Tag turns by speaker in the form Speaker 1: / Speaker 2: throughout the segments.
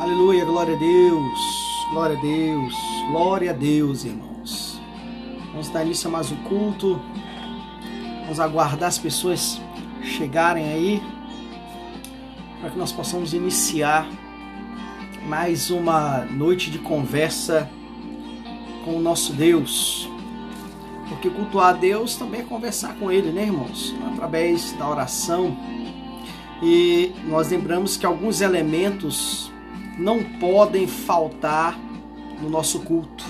Speaker 1: Aleluia, glória a Deus, glória a Deus, glória a Deus, irmãos. Vamos dar início a mais um culto. Vamos aguardar as pessoas chegarem aí para que nós possamos iniciar mais uma noite de conversa com o nosso Deus. Porque cultuar a Deus também é conversar com Ele, né, irmãos? Através da oração. E nós lembramos que alguns elementos não podem faltar no nosso culto.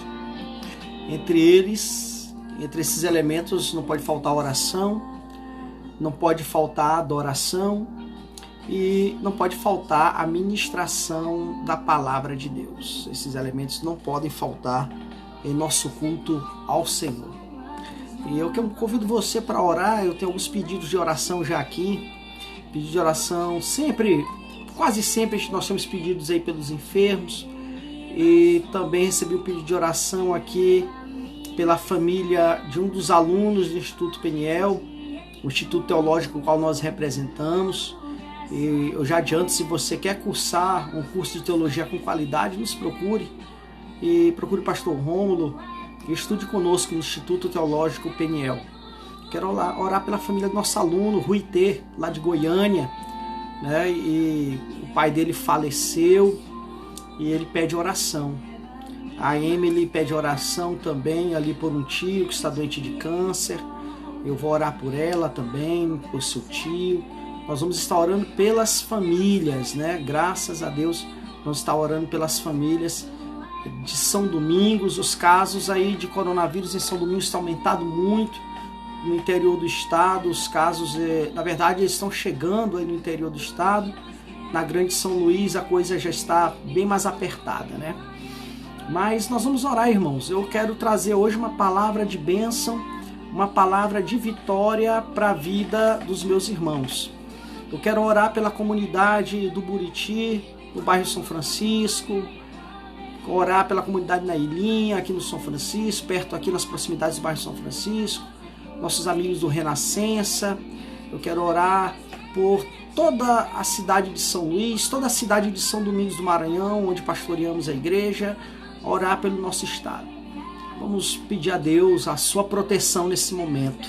Speaker 1: Entre esses elementos não pode faltar oração, não pode faltar adoração e não pode faltar a ministração da palavra de Deus. Esses elementos não podem faltar em nosso culto ao Senhor. E eu convido você para orar. Eu tenho alguns pedidos de oração já aqui. Pedido de oração quase sempre nós temos pedidos aí pelos enfermos. E também recebi um pedido de oração aqui pela família de um dos alunos do Instituto Peniel, o Instituto Teológico ao qual nós representamos. E eu já adianto, se você quer cursar um curso de teologia com qualidade, nos procure. E procure o pastor Rômulo e estude conosco no Instituto Teológico Peniel. Quero orar pela família do nosso aluno, Rui T, lá de Goiânia, né? E o pai dele faleceu e ele pede oração. A Emily pede oração também ali por um tio que está doente de câncer. Eu vou orar por ela também, por seu tio. Nós vamos estar orando pelas famílias, né? Graças a Deus, vamos estar orando pelas famílias de São Domingos. Os casos aí de coronavírus em São Domingos estão aumentando muito no interior do estado. Os casos, na verdade, eles estão chegando aí no interior do estado. Na Grande São Luís a coisa já está bem mais apertada, né? Mas nós vamos orar, irmãos. Eu quero trazer hoje uma palavra de bênção, uma palavra de vitória para a vida dos meus irmãos. Eu quero orar pela comunidade do Buriti, no bairro São Francisco, orar pela comunidade na Ilhinha, aqui no São Francisco, perto aqui nas proximidades do bairro São Francisco, nossos amigos do Renascença. Eu quero orar por toda a cidade de São Luís, toda a cidade de São Domingos do Maranhão, onde pastoreamos a igreja, orar pelo nosso estado. Vamos pedir a Deus a sua proteção nesse momento.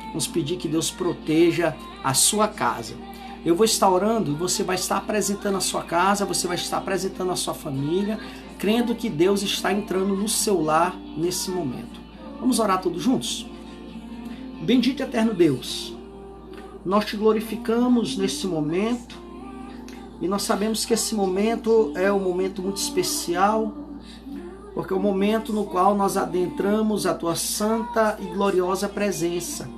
Speaker 1: Vamos pedir que Deus proteja a sua casa. Eu vou estar orando e você vai estar apresentando a sua casa, você vai estar apresentando a sua família, crendo que Deus está entrando no seu lar nesse momento. Vamos orar todos juntos? Bendito e eterno Deus, nós te glorificamos nesse momento e nós sabemos que esse momento é um momento muito especial, porque é o momento no qual nós adentramos a tua santa e gloriosa presença.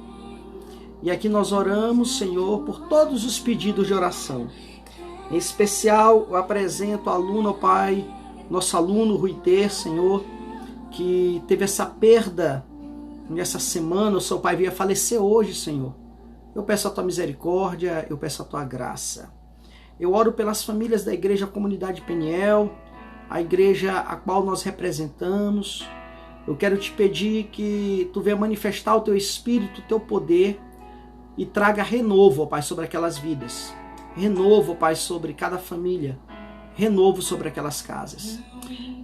Speaker 1: E aqui nós oramos, Senhor, por todos os pedidos de oração. Em especial, eu apresento o aluno, ó Pai, nosso aluno Rui Ter, Senhor, que teve essa perda nessa semana. O seu pai veio a falecer hoje, Senhor. Eu peço a tua misericórdia, eu peço a tua graça. Eu oro pelas famílias da Igreja Comunidade Peniel, a igreja a qual nós representamos. Eu quero te pedir que tu venha manifestar o teu Espírito, o teu poder e traga renovo, ó Pai, sobre aquelas vidas. Renovo, ó Pai, sobre cada família. Renovo sobre aquelas casas.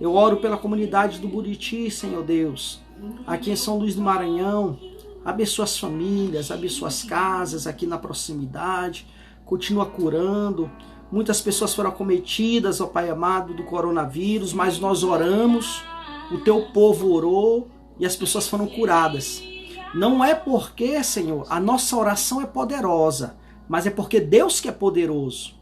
Speaker 1: Eu oro pela comunidade do Buriti, Senhor Deus, aqui em São Luís do Maranhão. Abençoa as famílias, abençoa as casas aqui na proximidade. Continua curando. Muitas pessoas foram acometidas, ó Pai amado, do coronavírus, mas nós oramos, o teu povo orou e as pessoas foram curadas. Não é porque, Senhor, a nossa oração é poderosa, mas é porque Deus que é poderoso.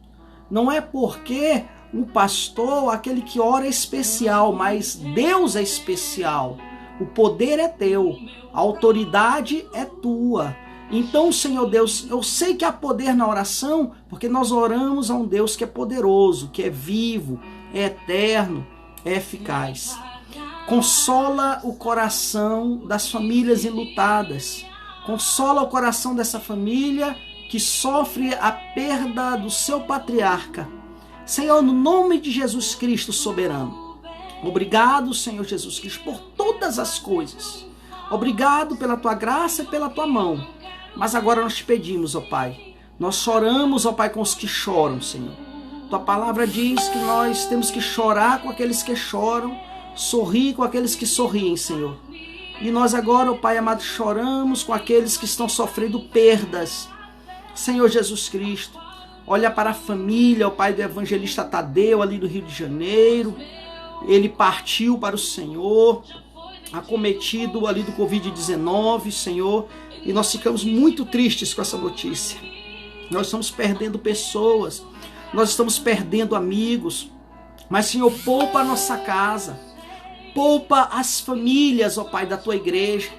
Speaker 1: Não é porque o pastor, aquele que ora, é especial, mas Deus é especial. O poder é teu, a autoridade é tua. Então, Senhor Deus, eu sei que há poder na oração, porque nós oramos a um Deus que é poderoso, que é vivo, é eterno, é eficaz. Consola o coração das famílias enlutadas. Consola o coração dessa família que sofre a perda do seu patriarca. Senhor, no nome de Jesus Cristo soberano. Obrigado, Senhor Jesus Cristo, por todas as coisas. Obrigado pela tua graça e pela tua mão. Mas agora nós te pedimos, ó Pai. Nós choramos, ó Pai, com os que choram, Senhor. Tua palavra diz que nós temos que chorar com aqueles que choram, sorrir com aqueles que sorriem, Senhor. E nós agora, ó Pai amado, choramos com aqueles que estão sofrendo perdas. Senhor Jesus Cristo, olha para a família, ó Pai, do evangelista Tadeu, ali do Rio de Janeiro. Ele partiu para o Senhor, acometido ali do Covid-19, Senhor. E nós ficamos muito tristes com essa notícia. Nós estamos perdendo pessoas, nós estamos perdendo amigos. Mas, Senhor, poupa a nossa casa. Poupa as famílias, ó Pai, da Tua igreja.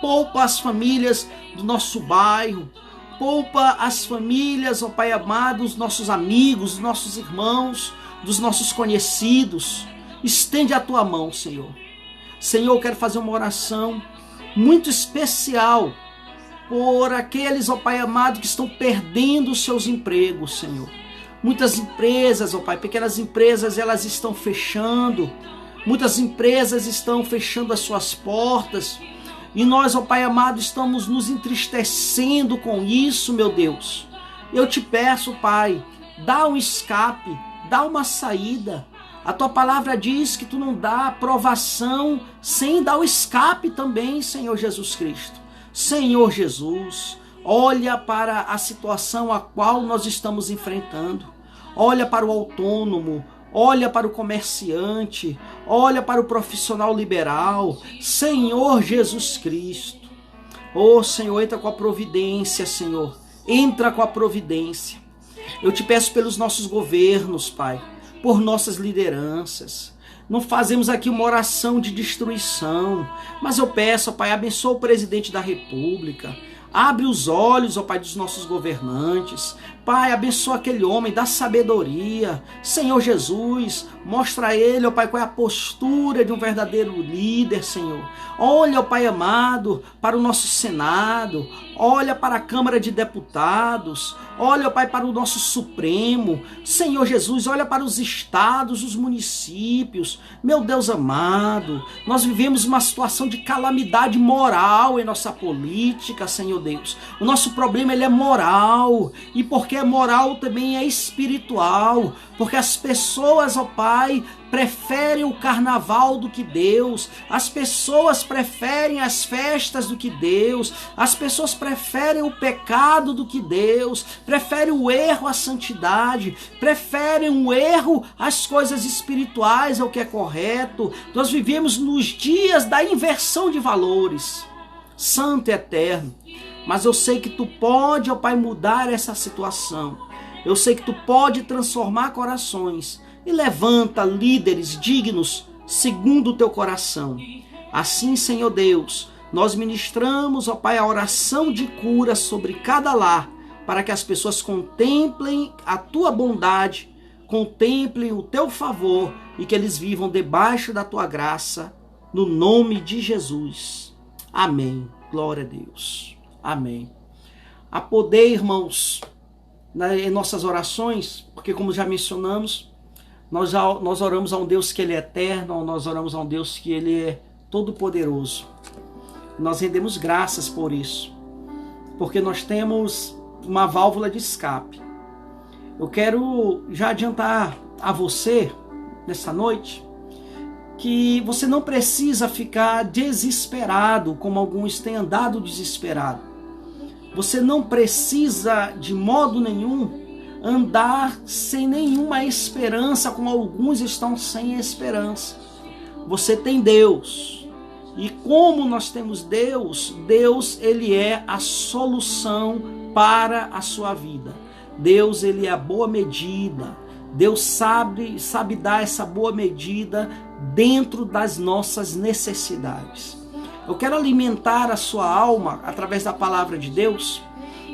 Speaker 1: Poupa as famílias do nosso bairro. Poupa as famílias, ó Pai amado, dos nossos amigos, dos nossos irmãos, dos nossos conhecidos. Estende a Tua mão, Senhor. Senhor, eu quero fazer uma oração muito especial por aqueles, ó Pai amado, que estão perdendo os seus empregos, Senhor. Muitas empresas, ó Pai, pequenas empresas, elas estão fechando. Muitas empresas estão fechando as suas portas. E nós, ó Pai amado, estamos nos entristecendo com isso, meu Deus. Eu te peço, Pai, dá um escape, dá uma saída. A Tua palavra diz que Tu não dá aprovação sem dar o escape também, Senhor Jesus Cristo. Senhor Jesus, olha para a situação a qual nós estamos enfrentando. Olha para o autônomo, olha para o comerciante, olha para o profissional liberal. Senhor Jesus Cristo, oh Senhor, entra com a providência, Senhor, entra com a providência. Eu te peço pelos nossos governos, Pai, por nossas lideranças. Não fazemos aqui uma oração de destruição, mas eu peço, ó Pai, abençoa o presidente da República. Abre os olhos, ó Pai, dos nossos governantes. Pai, abençoa aquele homem, dá sabedoria. Senhor Jesus, mostra a ele, ó Pai, qual é a postura de um verdadeiro líder, Senhor. Olha, ó Pai amado, para o nosso Senado. Olha para a Câmara de Deputados. Olha, ó Pai, para o nosso Supremo. Senhor Jesus, olha para os estados, os municípios. Meu Deus amado, nós vivemos uma situação de calamidade moral em nossa política, Senhor Deus. O nosso problema, ele é moral. E porque é moral, também é espiritual. Porque as pessoas, ó Pai, preferem o carnaval do que Deus. As pessoas preferem as festas do que Deus. As pessoas preferem o pecado do que Deus. Preferem o erro à santidade. Preferem o erro às coisas espirituais, ao que é correto. Nós vivemos nos dias da inversão de valores. Santo e eterno. Mas eu sei que Tu pode, ó Pai, mudar essa situação. Eu sei que Tu pode transformar corações. E levanta líderes dignos segundo o Teu coração. Assim, Senhor Deus, nós ministramos, ó Pai, a oração de cura sobre cada lar, para que as pessoas contemplem a Tua bondade, contemplem o Teu favor e que eles vivam debaixo da Tua graça, no nome de Jesus. Amém. Glória a Deus. Amém. Há poder, irmãos, em nossas orações, porque como já mencionamos, nós oramos a um Deus que Ele é eterno, nós oramos a um Deus que Ele é todo-poderoso. Nós rendemos graças por isso, porque nós temos uma válvula de escape. Eu quero já adiantar a você, nessa noite, que você não precisa ficar desesperado, como alguns têm andado desesperado. Você não precisa, de modo nenhum, andar sem nenhuma esperança, como alguns estão sem esperança. Você tem Deus. E como nós temos Deus, Deus, Ele é a solução para a sua vida. Deus, Ele é a boa medida. Deus sabe dar essa boa medida dentro das nossas necessidades. Eu quero alimentar a sua alma através da palavra de Deus.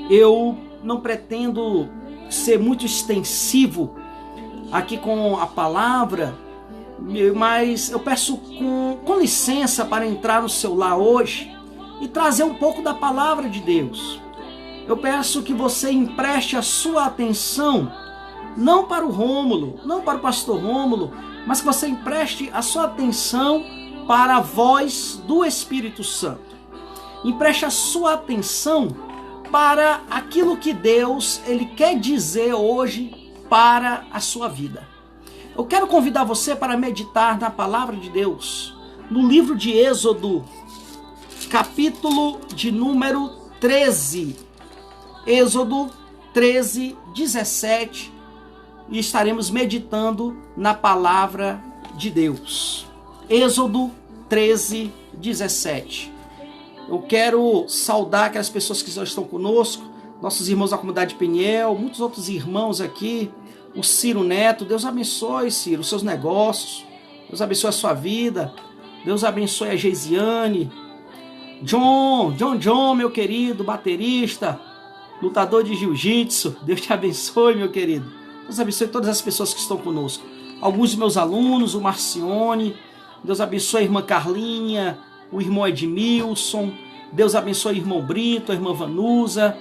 Speaker 1: Eu não pretendo ser muito extensivo aqui com a palavra, mas eu peço com licença para entrar no seu lar hoje e trazer um pouco da palavra de Deus. Eu peço que você empreste a sua atenção, não para o Rômulo, não para o pastor Rômulo, mas que você empreste a sua atenção para a voz do Espírito Santo. Empreste a sua atenção para aquilo que Deus, Ele quer dizer hoje para a sua vida. Eu quero convidar você para meditar na palavra de Deus, no livro de Êxodo, capítulo de número 13. Êxodo 13, 17. E estaremos meditando na palavra de Deus. Êxodo 13, 17. Eu quero saudar aquelas pessoas que já estão conosco, nossos irmãos da comunidade Peniel, muitos outros irmãos aqui, o Ciro Neto. Deus abençoe, Ciro, os seus negócios. Deus abençoe a sua vida. Deus abençoe a Geisiane. John, meu querido, baterista, lutador de jiu-jitsu. Deus te abençoe, meu querido. Deus abençoe todas as pessoas que estão conosco. Alguns de meus alunos, o Marcione. Deus abençoe a irmã Carlinha, o irmão Edmilson. Deus abençoe o irmão Brito, a irmã Vanusa,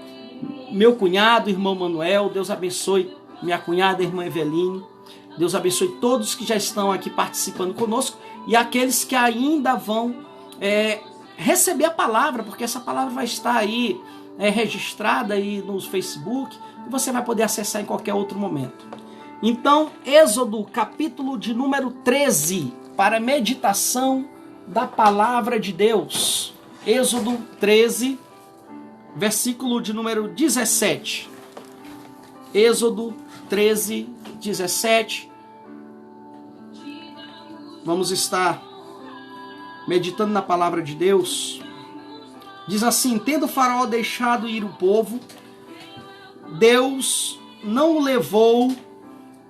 Speaker 1: meu cunhado, o irmão Manuel. Deus abençoe minha cunhada, a irmã Eveline. Deus abençoe todos que já estão aqui participando conosco e aqueles que ainda vão receber a palavra, porque essa palavra vai estar aí registrada aí no Facebook e você vai poder acessar em qualquer outro momento. Então, Êxodo, capítulo de número 13, para meditação da palavra de Deus. Êxodo 13, versículo de número 17. Êxodo 13, 17. Vamos estar meditando na palavra de Deus. Diz assim: tendo o faraó deixado ir o povo, Deus não o levou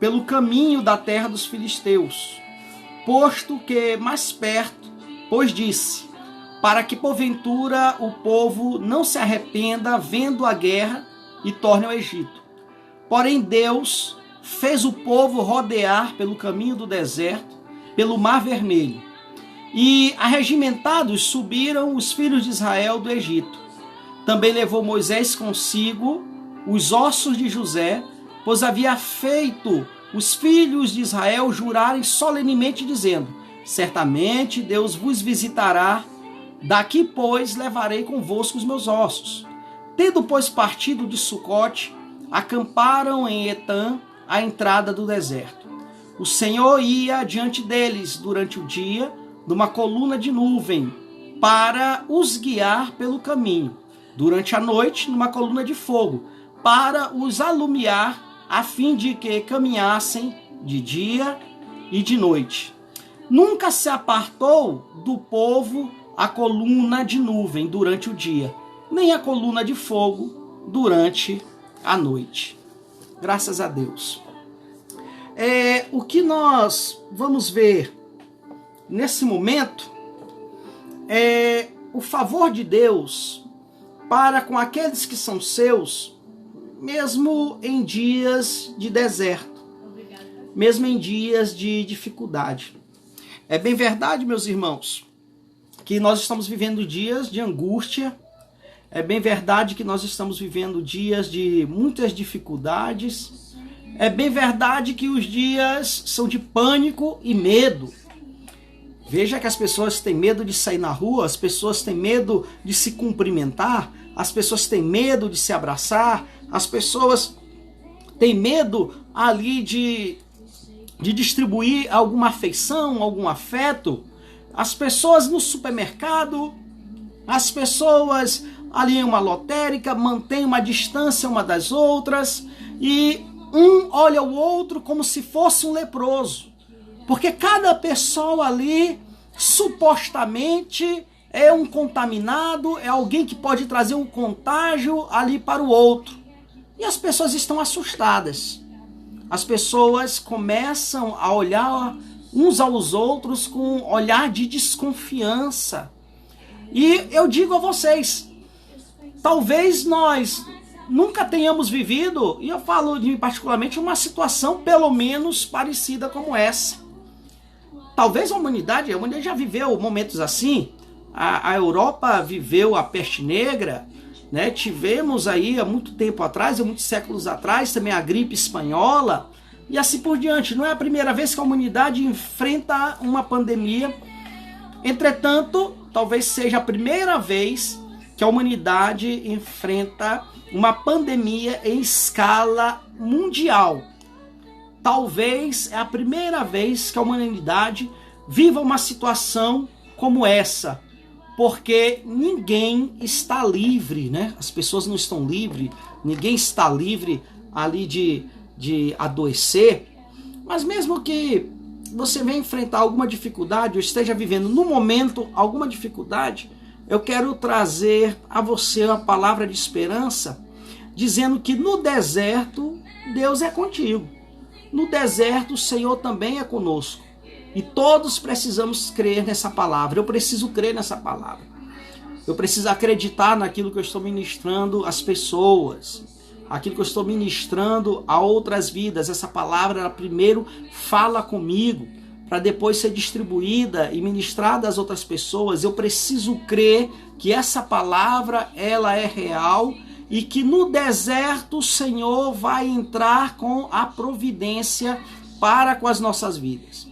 Speaker 1: pelo caminho da terra dos filisteus, posto que mais perto, pois disse, para que porventura o povo não se arrependa vendo a guerra e torne ao Egito. Porém Deus fez o povo rodear pelo caminho do deserto, pelo Mar Vermelho. E arregimentados subiram os filhos de Israel do Egito. Também levou Moisés consigo os ossos de José, pois havia feito os filhos de Israel jurarem solenemente, dizendo: certamente Deus vos visitará, daqui, pois, levarei convosco os meus ossos. Tendo, pois, partido de Sucote, acamparam em Etã, à entrada do deserto. O Senhor ia diante deles durante o dia, numa coluna de nuvem, para os guiar pelo caminho. Durante a noite, numa coluna de fogo, para os alumiar, a fim de que caminhassem de dia e de noite. Nunca se apartou do povo a coluna de nuvem durante o dia, nem a coluna de fogo durante a noite. Graças a Deus. O que nós vamos ver nesse momento é o favor de Deus para com aqueles que são seus, mesmo em dias de deserto, mesmo em dias de dificuldade. É bem verdade, meus irmãos, que nós estamos vivendo dias de angústia. É bem verdade que nós estamos vivendo dias de muitas dificuldades. É bem verdade que os dias são de pânico e medo. Veja que as pessoas têm medo de sair na rua, as pessoas têm medo de se cumprimentar, as pessoas têm medo de se abraçar, as pessoas têm medo ali de distribuir alguma afeição, algum afeto. As pessoas no supermercado, as pessoas ali em uma lotérica mantêm uma distância uma das outras e um olha o outro como se fosse um leproso. Porque cada pessoa ali supostamente é um contaminado, é alguém que pode trazer um contágio ali para o outro. E as pessoas estão assustadas. As pessoas começam a olhar uns aos outros com um olhar de desconfiança. E eu digo a vocês, talvez nós nunca tenhamos vivido, e eu falo de mim particularmente, uma situação pelo menos parecida como essa. Talvez a humanidade já viveu momentos assim. A Europa viveu a peste negra, né? Tivemos aí há muito tempo atrás, há muitos séculos atrás, também a gripe espanhola, e assim por diante. Não é a primeira vez que a humanidade enfrenta uma pandemia. Entretanto, talvez seja a primeira vez que a humanidade enfrenta uma pandemia em escala mundial. talvez é a primeira vez que a humanidade viva uma situação como essa, porque ninguém está livre, né? As pessoas não estão livres, ninguém está livre ali de adoecer, mas mesmo que você venha enfrentar alguma dificuldade, ou esteja vivendo no momento alguma dificuldade, eu quero trazer a você uma palavra de esperança, dizendo que no deserto Deus é contigo. No deserto o Senhor também é conosco. E todos precisamos crer nessa palavra. Eu preciso crer nessa palavra. Eu preciso acreditar naquilo que eu estou ministrando às pessoas, aquilo que eu estou ministrando a outras vidas. Essa palavra, ela primeiro fala comigo, para depois ser distribuída e ministrada às outras pessoas. Eu preciso crer que essa palavra, ela é real e que no deserto o Senhor vai entrar com a providência para com as nossas vidas.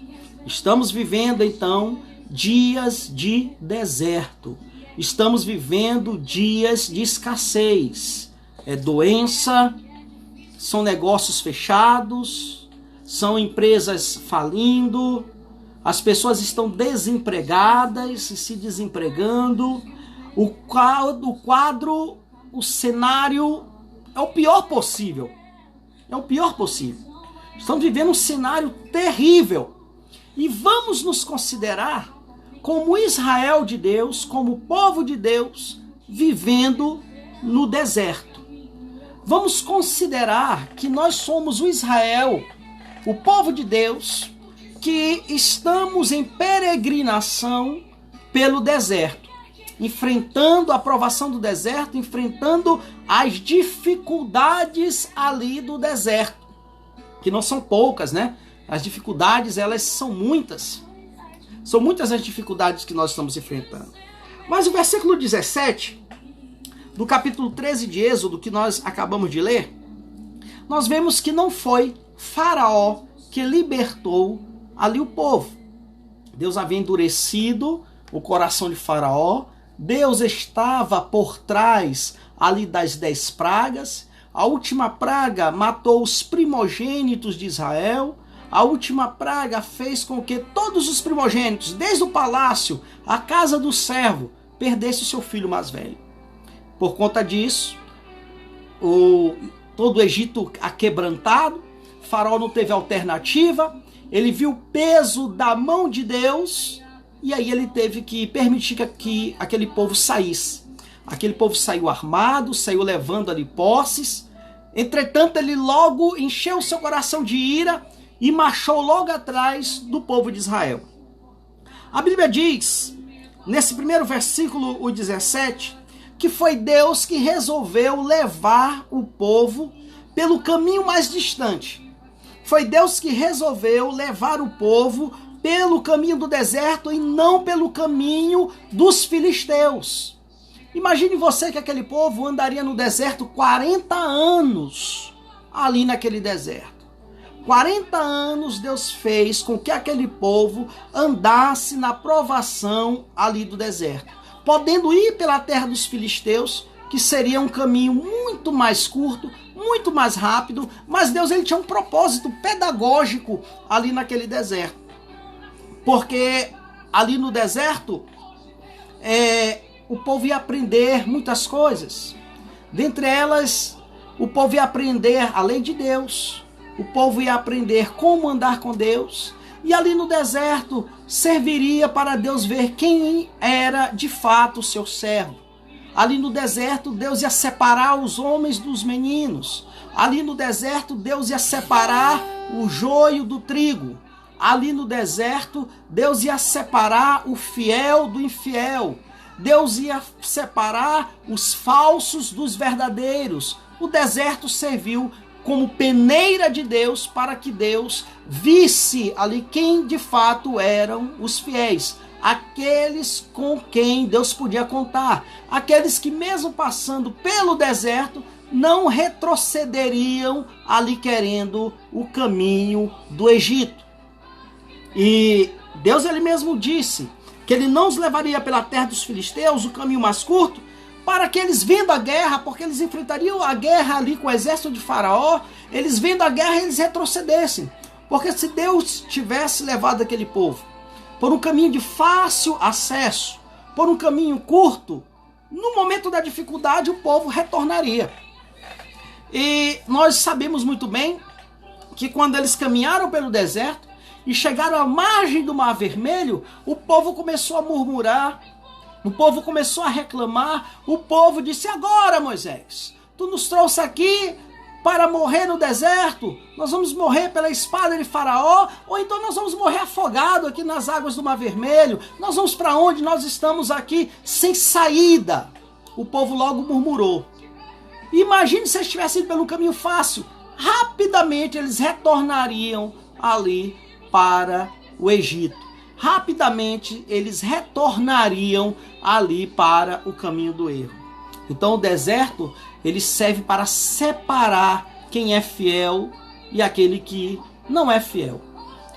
Speaker 1: Estamos vivendo então dias de deserto. Estamos vivendo dias de escassez. É doença, são negócios fechados, são empresas falindo, as pessoas estão desempregadas e se desempregando. O quadro, o cenário é o pior possível. É o pior possível. Estamos vivendo um cenário terrível. E vamos nos considerar como Israel de Deus, como povo de Deus, vivendo no deserto. Vamos considerar que nós somos o Israel, o povo de Deus, que estamos em peregrinação pelo deserto, enfrentando a provação do deserto, enfrentando as dificuldades ali do deserto, que não são poucas, né? As dificuldades, elas são muitas. São muitas as dificuldades que nós estamos enfrentando. Mas o versículo 17, do capítulo 13 de Êxodo, que nós acabamos de ler, nós vemos que não foi Faraó que libertou ali o povo. Deus havia endurecido o coração de Faraó. Deus estava por trás ali das 10 pragas. A última praga matou os primogênitos de Israel. A última praga fez com que todos os primogênitos, desde o palácio, a casa do servo, perdesse o seu filho mais velho. Por conta disso, todo o Egito aquebrantado, Faraó não teve alternativa, ele viu o peso da mão de Deus, e aí ele teve que permitir que aquele povo saísse. Aquele povo saiu armado, saiu levando ali posses. Entretanto, ele logo encheu o seu coração de ira e marchou logo atrás do povo de Israel. A Bíblia diz, nesse primeiro versículo, o 17, que foi Deus que resolveu levar o povo pelo caminho mais distante. Foi Deus que resolveu levar o povo pelo caminho do deserto e não pelo caminho dos filisteus. Imagine você que aquele povo andaria no deserto 40 anos ali naquele deserto. 40 anos Deus fez com que aquele povo andasse na provação ali do deserto, podendo ir pela terra dos filisteus, que seria um caminho muito mais curto, muito mais rápido, mas Deus ele tinha um propósito pedagógico ali naquele deserto. Porque ali no deserto, o povo ia aprender muitas coisas. Dentre elas, o povo ia aprender a lei de Deus. O povo ia aprender como andar com Deus. E ali no deserto serviria para Deus ver quem era de fato o seu servo. Ali no deserto Deus ia separar os homens dos meninos. Ali no deserto Deus ia separar o joio do trigo. Ali no deserto Deus ia separar o fiel do infiel. Deus ia separar os falsos dos verdadeiros. O deserto serviu como peneira de Deus para que Deus visse ali quem de fato eram os fiéis, aqueles com quem Deus podia contar, aqueles que mesmo passando pelo deserto não retrocederiam ali querendo o caminho do Egito. E Deus ele mesmo disse que ele não os levaria pela terra dos filisteus, o caminho mais curto, para que eles vendo a guerra, porque eles enfrentariam a guerra ali com o exército de Faraó, eles vendo a guerra eles retrocedessem. Porque se Deus tivesse levado aquele povo por um caminho de fácil acesso, por um caminho curto, no momento da dificuldade o povo retornaria. E nós sabemos muito bem que quando eles caminharam pelo deserto e chegaram à margem do Mar Vermelho, o povo começou a murmurar, o povo começou a reclamar, o povo disse: agora, Moisés, tu nos trouxe aqui para morrer no deserto, nós vamos morrer pela espada de Faraó, ou então nós vamos morrer afogado aqui nas águas do Mar Vermelho, nós vamos para onde? Nós estamos aqui sem saída. O povo logo murmurou. Imagine se eles tivessem ido pelo caminho fácil, rapidamente eles retornariam ali para o Egito. Rapidamente eles retornariam ali para o caminho do erro. Então o deserto, ele serve para separar quem é fiel e aquele que não é fiel.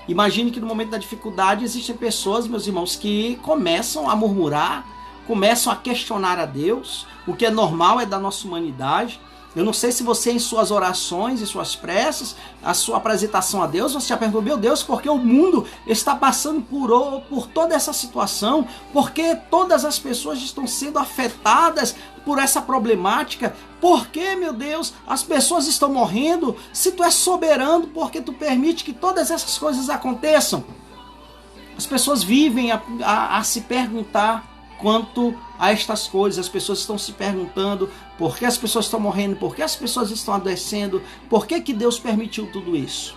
Speaker 1: Imagine que no momento da dificuldade existem pessoas, meus irmãos, que começam a murmurar, começam a questionar a Deus, o que é normal, é da nossa humanidade. Eu não sei se você, em suas orações, em suas preces, a sua apresentação a Deus, você já perguntou: meu Deus, por que o mundo está passando por toda essa situação? Por que todas as pessoas estão sendo afetadas por essa problemática? Por que, meu Deus, as pessoas estão morrendo? Se tu és soberano, por que tu permite que todas essas coisas aconteçam? As pessoas vivem a se perguntar quanto a estas coisas. As pessoas estão se perguntando por que as pessoas estão morrendo, por que as pessoas estão adoecendo, por que Deus permitiu tudo isso.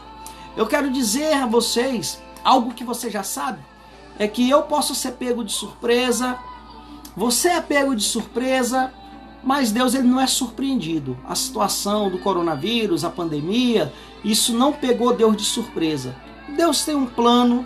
Speaker 1: Eu quero dizer a vocês algo que você já sabe, é que eu posso ser pego de surpresa, você é pego de surpresa, mas Deus, ele não é surpreendido. A situação do coronavírus, a pandemia, isso não pegou Deus de surpresa. Deus tem um plano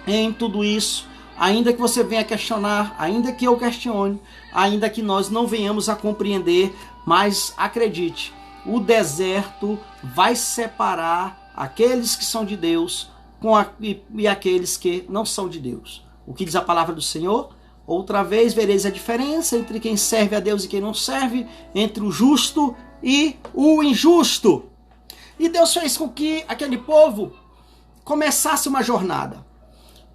Speaker 1: em tudo isso. Ainda que você venha questionar, ainda que eu questione, ainda que nós não venhamos a compreender, mas acredite, o deserto vai separar aqueles que são de Deus e aqueles que não são de Deus. O que diz a palavra do Senhor? Outra vez vereis a diferença entre quem serve a Deus e quem não serve, entre o justo e o injusto. E Deus fez com que aquele povo começasse uma jornada.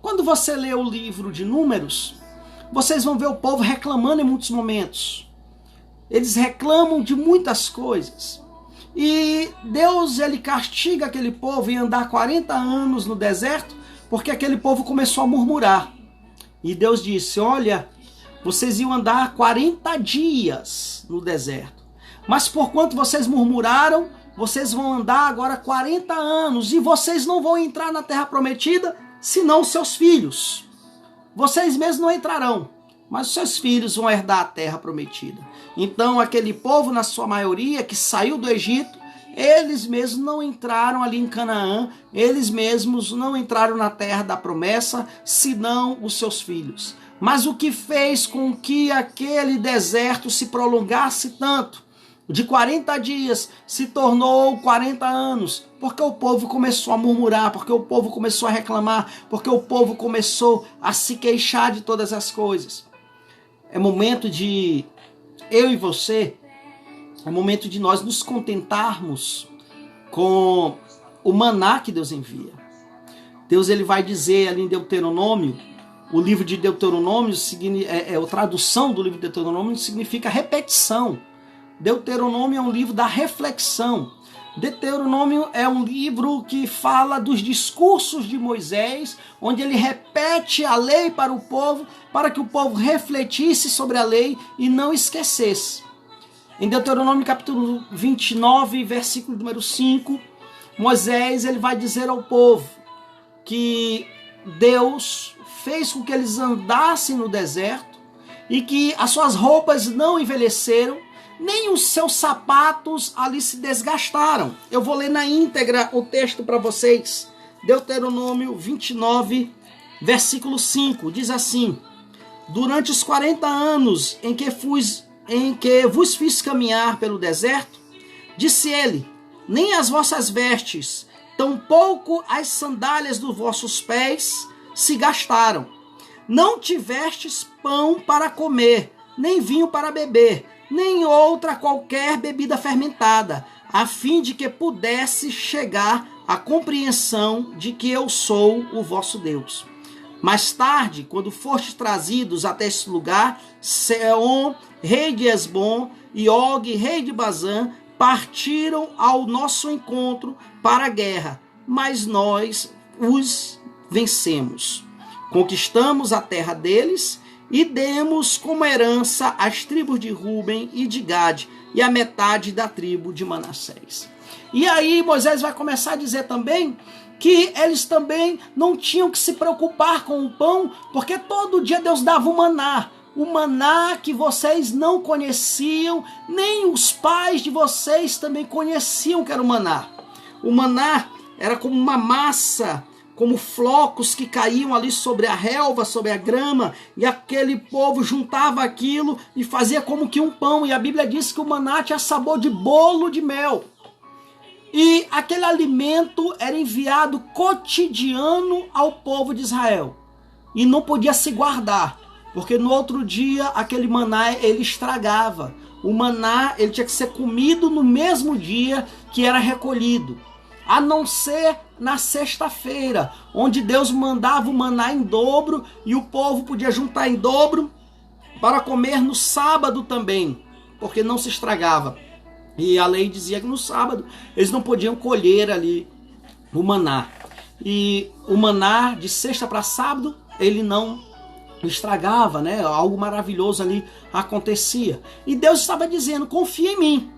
Speaker 1: Quando você lê o livro de Números, vocês vão ver o povo reclamando em muitos momentos. Eles reclamam de muitas coisas. E Deus, ele castiga aquele povo em andar 40 anos no deserto, porque aquele povo começou a murmurar. E Deus disse: olha, vocês iam andar 40 dias no deserto. Mas porquanto vocês murmuraram, vocês vão andar agora 40 anos e vocês não vão entrar na terra prometida, senão seus filhos. Vocês mesmos não entrarão, mas os seus filhos vão herdar a terra prometida. Então aquele povo, na sua maioria, que saiu do Egito, eles mesmos não entraram ali em Canaã, eles mesmos não entraram na terra da promessa, senão os seus filhos. Mas o que fez com que aquele deserto se prolongasse tanto, de 40 dias se tornou 40 anos, porque o povo começou a murmurar, porque o povo começou a reclamar, porque o povo começou a se queixar de todas as coisas. É momento de eu e você, é momento de nós nos contentarmos com o maná que Deus envia. Deus, ele vai dizer ali em Deuteronômio, o livro de Deuteronômio, a tradução do livro de Deuteronômio significa repetição. Deuteronômio é um livro da reflexão. Deuteronômio é um livro que fala dos discursos de Moisés, onde ele repete a lei para o povo, para que o povo refletisse sobre a lei e não esquecesse. Em Deuteronômio capítulo 29, versículo número 5, Moisés, ele vai dizer ao povo que Deus fez com que eles andassem no deserto e que as suas roupas não envelheceram, nem os seus sapatos ali se desgastaram. Eu vou ler na íntegra o texto para vocês. Deuteronômio 29, versículo 5, diz assim: durante os 40 anos em que vos fiz caminhar pelo deserto, disse ele, nem as vossas vestes, tampouco as sandálias dos vossos pés se gastaram. Não tivestes pão para comer, nem vinho para beber, nem outra qualquer bebida fermentada, a fim de que pudesse chegar a compreensão de que eu sou o vosso Deus. Mais tarde, quando fostes trazidos até esse lugar, Seom, rei de Esbom, e Og, rei de Bazã, partiram ao nosso encontro para a guerra, mas nós os vencemos. Conquistamos a terra deles e demos como herança as tribos de Ruben e de Gade e a metade da tribo de Manassés. E aí Moisés vai começar a dizer também que eles também não tinham que se preocupar com o pão, porque todo dia Deus dava o maná que vocês não conheciam, nem os pais de vocês também conheciam que era o maná. O maná era como uma massa, como flocos que caíam ali sobre a relva, sobre a grama, e aquele povo juntava aquilo e fazia como que um pão, e a Bíblia diz que o maná tinha sabor de bolo de mel. E aquele alimento era enviado cotidiano ao povo de Israel. E não podia se guardar, porque no outro dia aquele maná ele estragava. O maná ele tinha que ser comido no mesmo dia que era recolhido. A não ser na sexta-feira, onde Deus mandava o maná em dobro e o povo podia juntar em dobro para comer no sábado também, porque não se estragava. E a lei dizia que no sábado eles não podiam colher ali o maná. E o maná de sexta para sábado ele não estragava, né? Algo maravilhoso ali acontecia. E Deus estava dizendo: confia em mim,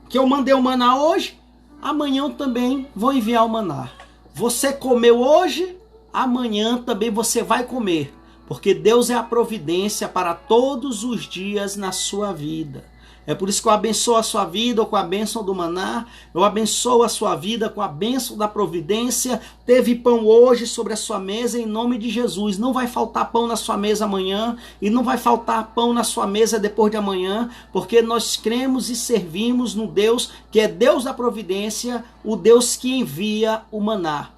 Speaker 1: que eu mandei o maná hoje, amanhã eu também vou enviar o maná. Você comeu hoje, amanhã também você vai comer, porque Deus é a providência para todos os dias na sua vida. É por isso que eu abençoo a sua vida com a bênção do maná, eu abençoo a sua vida com a bênção da providência. Teve pão hoje sobre a sua mesa em nome de Jesus. Não vai faltar pão na sua mesa amanhã e não vai faltar pão na sua mesa depois de amanhã, porque nós cremos e servimos no Deus que é Deus da providência, o Deus que envia o maná.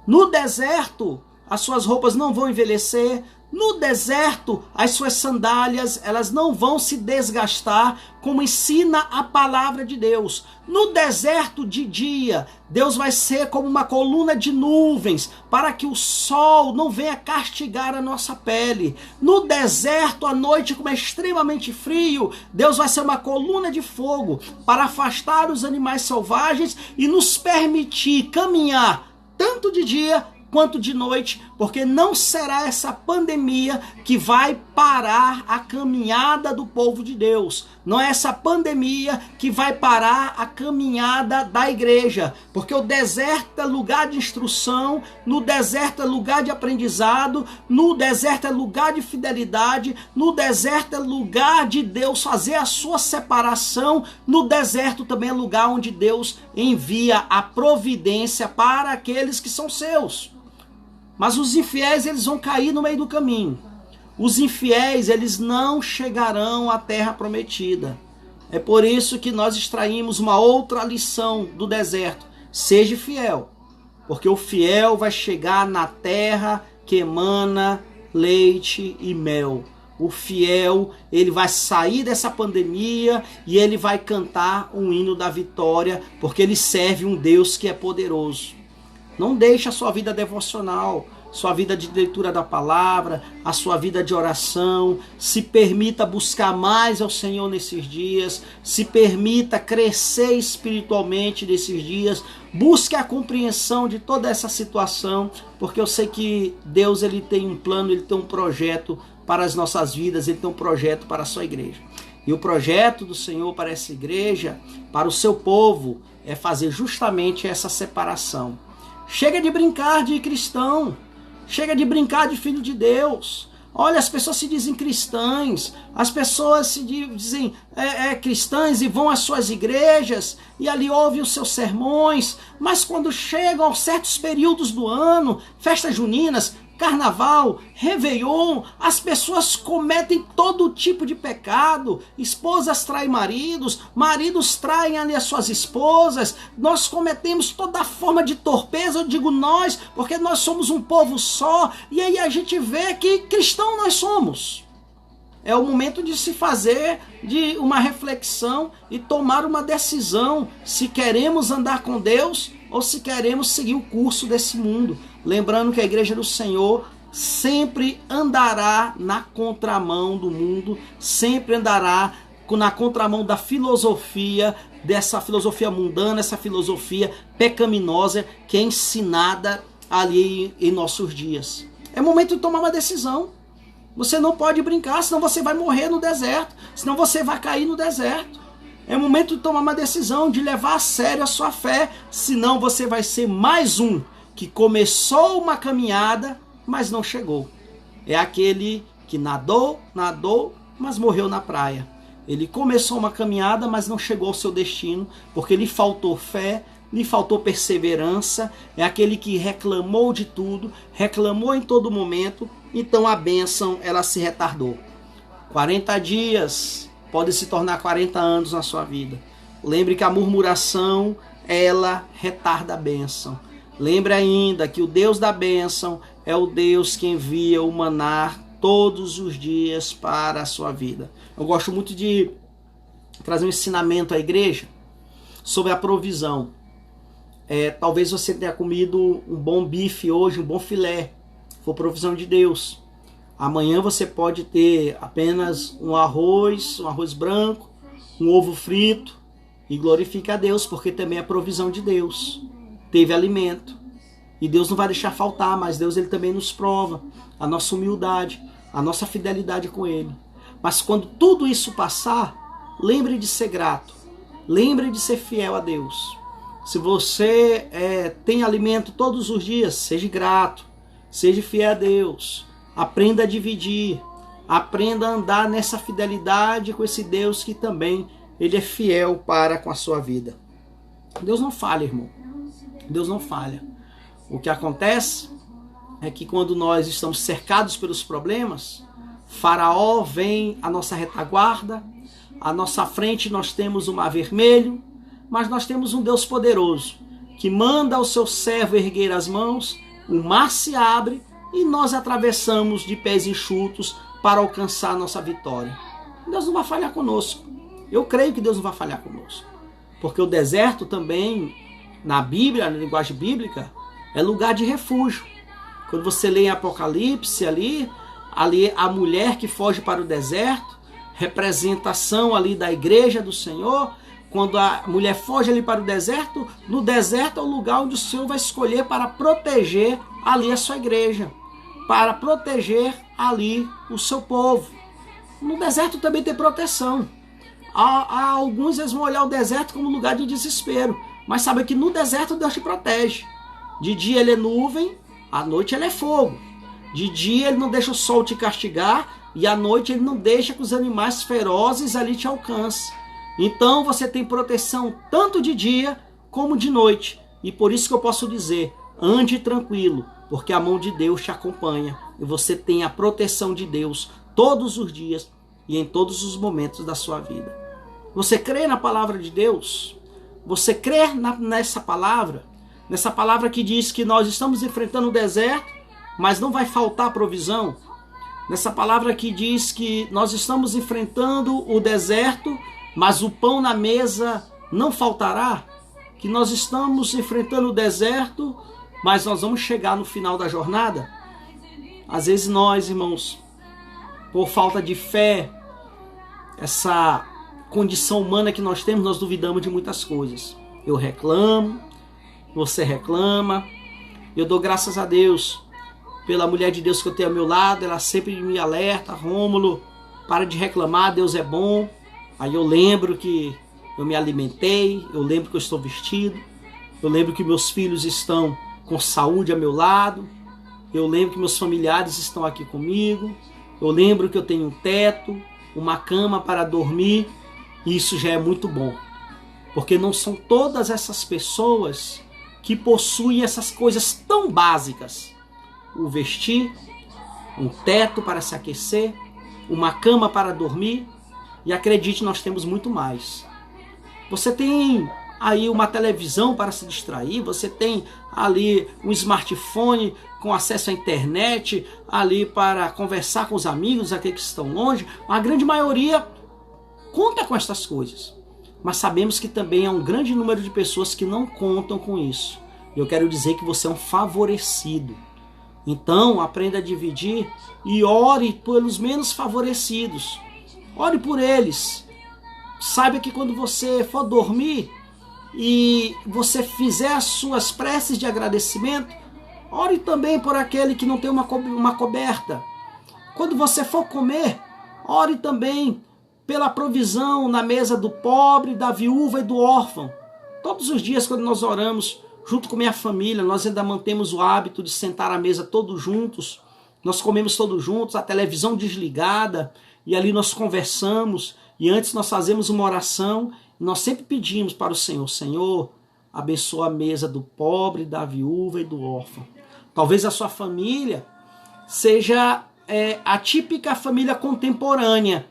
Speaker 1: No deserto, as suas roupas não vão envelhecer. No deserto, as suas sandálias, elas não vão se desgastar, como ensina a palavra de Deus. No deserto de dia, Deus vai ser como uma coluna de nuvens, para que o sol não venha castigar a nossa pele. No deserto, à noite, como é extremamente frio, Deus vai ser uma coluna de fogo, para afastar os animais selvagens e nos permitir caminhar tanto de dia quanto de noite, porque não será essa pandemia que vai parar a caminhada do povo de Deus. Não é essa pandemia que vai parar a caminhada da igreja, porque o deserto é lugar de instrução, no deserto é lugar de aprendizado, no deserto é lugar de fidelidade, no deserto é lugar de Deus fazer a sua separação, no deserto também é lugar onde Deus envia a providência para aqueles que são seus. Mas os infiéis, eles vão cair no meio do caminho. Os infiéis, eles não chegarão à terra prometida. É por isso que nós extraímos uma outra lição do deserto. Seja fiel, porque o fiel vai chegar na terra que emana leite e mel. O fiel, ele vai sair dessa pandemia e ele vai cantar um hino da vitória, porque ele serve um Deus que é poderoso. Não deixe a sua vida devocional, sua vida de leitura da palavra, a sua vida de oração. Se permita buscar mais ao Senhor nesses dias. Se permita crescer espiritualmente nesses dias. Busque a compreensão de toda essa situação, porque eu sei que Deus ele tem um plano, ele tem um projeto para as nossas vidas, ele tem um projeto para a sua igreja. E o projeto do Senhor para essa igreja, para o seu povo, é fazer justamente essa separação. Chega de brincar de cristão, chega de brincar de filho de Deus. Olha, as pessoas se dizem cristãs, as pessoas se dizem cristãs e vão às suas igrejas e ali ouvem os seus sermões, mas quando chegam a certos períodos do ano, festas juninas, Carnaval, Réveillon, as pessoas cometem todo tipo de pecado. Esposas traem maridos, maridos traem ali as suas esposas. Nós cometemos toda forma de torpeza, eu digo nós, porque nós somos um povo só. E aí a gente vê que cristão nós somos. É o momento de se fazer de uma reflexão e tomar uma decisão se queremos andar com Deus ou se queremos seguir o curso desse mundo. Lembrando que a Igreja do Senhor sempre andará na contramão do mundo, sempre andará na contramão da filosofia, dessa filosofia mundana, essa filosofia pecaminosa que é ensinada ali em nossos dias. É momento de tomar uma decisão. Você não pode brincar, senão você vai morrer no deserto, senão você vai cair no deserto. É momento de tomar uma decisão, de levar a sério a sua fé, senão você vai ser mais um que começou uma caminhada, mas não chegou. É aquele que nadou, mas morreu na praia. Ele começou uma caminhada, mas não chegou ao seu destino, porque lhe faltou fé, lhe faltou perseverança. É aquele que reclamou de tudo, reclamou em todo momento, então a bênção ela se retardou. 40 dias pode se tornar 40 anos na sua vida. Lembre que a murmuração, ela retarda a bênção. Lembre ainda que o Deus da bênção é o Deus que envia o maná todos os dias para a sua vida. Eu gosto muito de trazer um ensinamento à igreja sobre a provisão. Talvez você tenha comido um bom bife hoje, um bom filé. Foi provisão de Deus. Amanhã você pode ter apenas um arroz branco, um ovo frito, e glorifique a Deus, porque também é provisão de Deus. Teve alimento. E Deus não vai deixar faltar, mas Deus ele também nos prova a nossa humildade, a nossa fidelidade com Ele. Mas quando tudo isso passar, lembre de ser grato. Lembre de ser fiel a Deus. Se você tem alimento todos os dias, seja grato. Seja fiel a Deus. Aprenda a dividir. Aprenda a andar nessa fidelidade com esse Deus que também Ele é fiel para com a sua vida. Deus não falha, irmão. Deus não falha. O que acontece é que quando nós estamos cercados pelos problemas, Faraó vem à nossa retaguarda, à nossa frente nós temos o mar vermelho, mas nós temos um Deus poderoso, que manda ao seu servo erguer as mãos, o mar se abre e nós atravessamos de pés enxutos para alcançar a nossa vitória. Deus não vai falhar conosco. Eu creio que Deus não vai falhar conosco. Porque o deserto também, na Bíblia, na linguagem bíblica, é lugar de refúgio. Quando você lê em Apocalipse ali a mulher que foge para o deserto, representação ali da igreja do Senhor. Quando a mulher foge ali para o deserto, no deserto é o lugar onde o Senhor vai escolher para proteger ali a sua igreja, para proteger ali o seu povo. No deserto também tem proteção. Há alguns eles vão olhar o deserto como lugar de desespero, mas sabe que no deserto Deus te protege. De dia ele é nuvem, à noite ele é fogo. De dia ele não deixa o sol te castigar e à noite ele não deixa que os animais ferozes ali te alcancem. Então você tem proteção tanto de dia como de noite. E por isso que eu posso dizer, ande tranquilo, porque a mão de Deus te acompanha. E você tem a proteção de Deus todos os dias e em todos os momentos da sua vida. Você crê na palavra de Deus? Você crê nessa palavra? Nessa palavra que diz que nós estamos enfrentando o deserto, mas não vai faltar provisão? Nessa palavra que diz que nós estamos enfrentando o deserto, mas o pão na mesa não faltará? Que nós estamos enfrentando o deserto, mas nós vamos chegar no final da jornada? Às vezes nós, irmãos, por falta de fé, essa condição humana que nós temos, nós duvidamos de muitas coisas. Eu reclamo, você reclama. Eu dou graças a Deus pela mulher de Deus que eu tenho ao meu lado. Ela sempre me alerta: Rômulo, para de reclamar, Deus é bom. Aí eu lembro que eu me alimentei, eu lembro que eu estou vestido, eu lembro que meus filhos estão com saúde ao meu lado, eu lembro que meus familiares estão aqui comigo, eu lembro que eu tenho um teto, uma cama para dormir. E isso já é muito bom, porque não são todas essas pessoas que possuem essas coisas tão básicas: o vestir, um teto para se aquecer, uma cama para dormir. E acredite, nós temos muito mais. Você tem aí uma televisão para se distrair, você tem ali um smartphone com acesso à internet ali para conversar com os amigos, aqueles que estão longe. A grande maioria conta com estas coisas, mas sabemos que também há um grande número de pessoas que não contam com isso. Eu quero dizer que você é um favorecido. Então, aprenda a dividir e ore pelos menos favorecidos. Ore por eles. Saiba que quando você for dormir e você fizer as suas preces de agradecimento, ore também por aquele que não tem uma coberta. Quando você for comer, ore também pela provisão na mesa do pobre, da viúva e do órfão. Todos os dias, quando nós oramos, junto com minha família, nós ainda mantemos o hábito de sentar à mesa todos juntos. Nós comemos todos juntos, a televisão desligada, e ali nós conversamos. E antes nós fazemos uma oração, e nós sempre pedimos para o Senhor: Senhor, abençoa a mesa do pobre, da viúva e do órfão. Talvez a sua família seja a típica família contemporânea,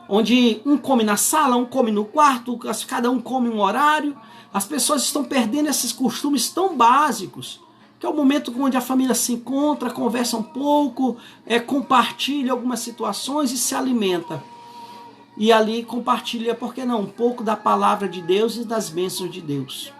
Speaker 1: onde um come na sala, um come no quarto, cada um come um horário. As pessoas estão perdendo esses costumes tão básicos, que é o momento onde a família se encontra, conversa um pouco, compartilha algumas situações e se alimenta. E ali compartilha, por que não, um pouco da palavra de Deus e das bênçãos de Deus.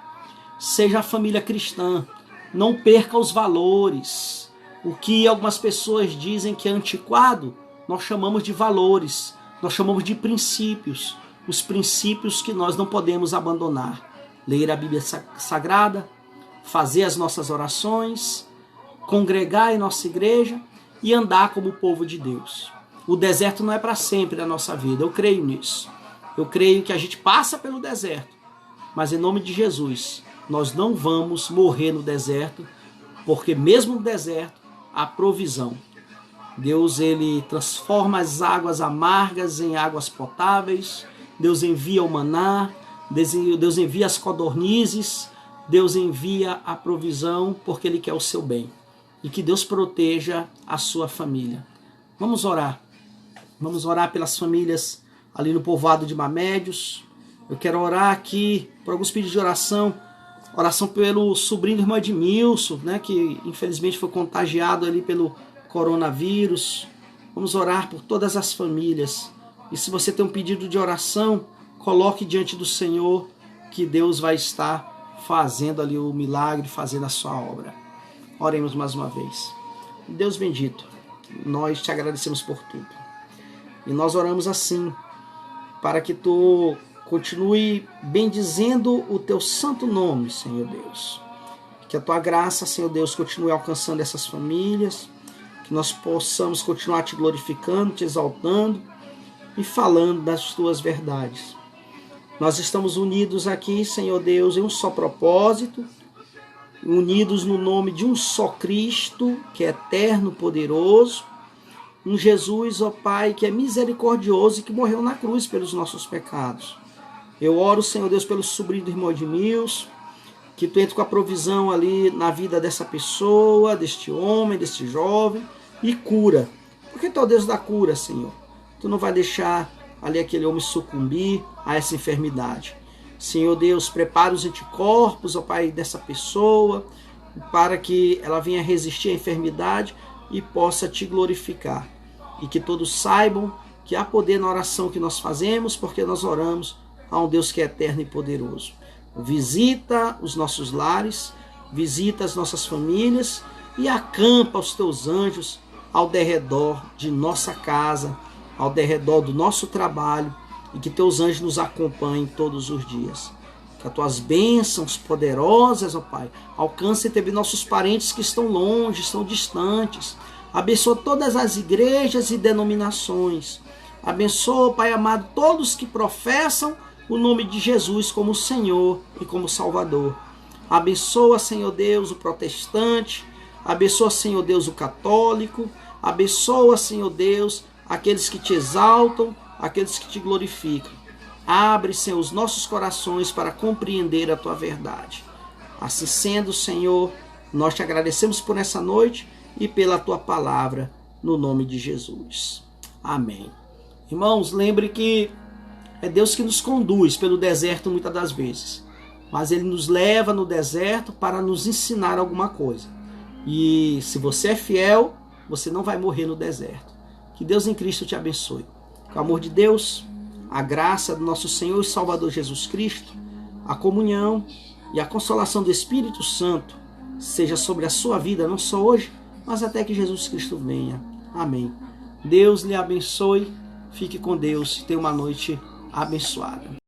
Speaker 1: Seja a família cristã, não perca os valores. O que algumas pessoas dizem que é antiquado, nós chamamos de valores, nós chamamos de princípios. Os princípios que nós não podemos abandonar. Ler a Bíblia Sagrada, fazer as nossas orações, congregar em nossa igreja e andar como o povo de Deus. O deserto não é para sempre na nossa vida, eu creio nisso. Eu creio que a gente passa pelo deserto, mas em nome de Jesus, nós não vamos morrer no deserto, porque mesmo no deserto, há provisão. Deus, ele transforma as águas amargas em águas potáveis. Deus envia o maná, Deus envia as codornizes, Deus envia a provisão porque Ele quer o seu bem. E que Deus proteja a sua família. Vamos orar. Vamos orar pelas famílias ali no povoado de Mamédios. Eu quero orar aqui por alguns pedidos de oração. Oração pelo sobrinho do irmão Edmilson, né, que infelizmente foi contagiado ali pelo coronavírus. Vamos orar por todas as famílias. E se você tem um pedido de oração, coloque diante do Senhor, que Deus vai estar fazendo ali o milagre, fazendo a sua obra. Oremos mais uma vez. Deus bendito, nós te agradecemos por tudo. E nós oramos assim, para que tu continue bendizendo o teu santo nome, Senhor Deus. Que a tua graça, Senhor Deus, continue alcançando essas famílias, que nós possamos continuar te glorificando, te exaltando e falando das tuas verdades. Nós estamos unidos aqui, Senhor Deus, em um só propósito, unidos no nome de um só Cristo, que é eterno, poderoso, um Jesus, ó Pai, que é misericordioso e que morreu na cruz pelos nossos pecados. Eu oro, Senhor Deus, pelo sobrinho do irmão Edmilson, que tu entre com a provisão ali na vida dessa pessoa, deste homem, deste jovem, e cura. Porque tu é o Deus da cura, Senhor. Tu não vai deixar ali aquele homem sucumbir a essa enfermidade. Senhor Deus, prepara os anticorpos, ó Pai, dessa pessoa, para que ela venha resistir à enfermidade e possa te glorificar. E que todos saibam que há poder na oração que nós fazemos, porque nós oramos a um Deus que é eterno e poderoso. Visita os nossos lares, visita as nossas famílias e acampa os teus anjos ao derredor de nossa casa, ao derredor do nosso trabalho, e que teus anjos nos acompanhem todos os dias. Que as tuas bênçãos poderosas, ó Pai, alcancem também nossos parentes que estão longe, estão distantes. Abençoa todas as igrejas e denominações. Abençoa, Pai amado, todos que professam o nome de Jesus como Senhor e como Salvador. Abençoa, Senhor Deus, o protestante. Abençoa, Senhor Deus, o católico. Abençoa, Senhor Deus, aqueles que te exaltam, aqueles que te glorificam. Abre, Senhor, os nossos corações para compreender a tua verdade. Assim sendo, Senhor, nós te agradecemos por essa noite e pela tua palavra, no nome de Jesus. Amém. Irmãos, lembre que é Deus que nos conduz pelo deserto muitas das vezes, mas Ele nos leva no deserto para nos ensinar alguma coisa. E se você é fiel, você não vai morrer no deserto. Que Deus em Cristo te abençoe. Com o amor de Deus, a graça do nosso Senhor e Salvador Jesus Cristo, a comunhão e a consolação do Espírito Santo seja sobre a sua vida, não só hoje, mas até que Jesus Cristo venha. Amém. Deus lhe abençoe, fique com Deus e tenha uma noite abençoada.